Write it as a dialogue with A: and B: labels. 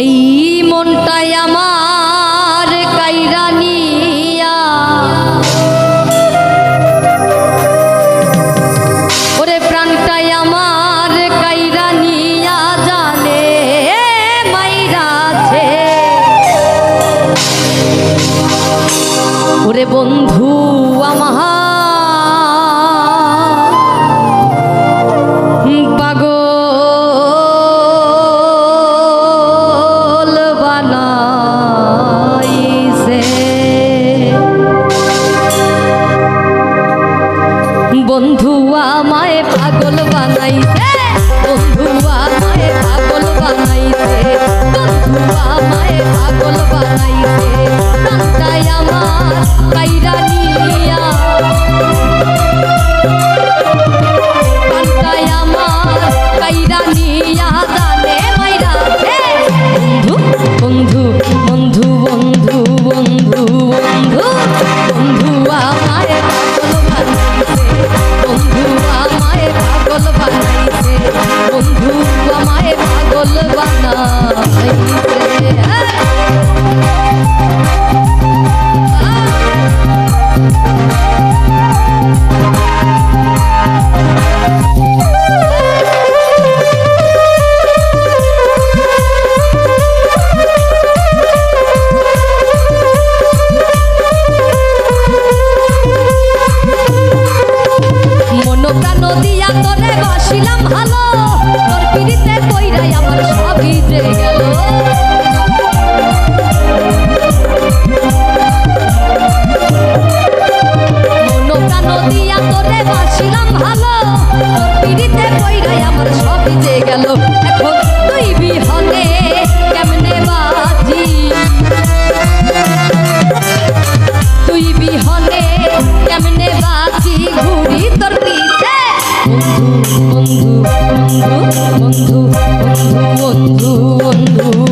A: এই মনটাই আমার কাইরা নিয়া ওরে প্রাণটাই আমার কাইরা নিয়া জানে মাইরাছে ওরে বন্ধু আমার বন্ধু আমায় পাগল বানাইছে বন্ধু আমায় পাগল বানাইছে বন্ধু আমায় পাগল বানাইছে প্রাণটাই আমার কাইরা নিয়া প্রাণটাই আমার কাইরা নিয়া জানে মাইরাছে বন্ধু বন্ধু বন্ধু বন্ধু বন্ধু বন্ধু আমায় পাগল বানাইছে বন্ধু আমায় পাগল বানাইছে বন্ধু আমায় পাগল বানাইছে নদিয়া তোরে বাসিলাম ভালো তোর পিড়িতে কইরাই আমার সব ভিজে গেল মনোপ্রাণ নদিয়া তোরে বাসিলাম ভালো তোর পিড়িতে কইরাই আমার সব ভিজে গেল এখন তুই বিহনে কেমনে বাজি তুই বিহনে কেমনে বাজি ঘুরি তোর পিছে বন্ধু বন্ধু বন্ধু বন্ধু বন্ধু বন্ধু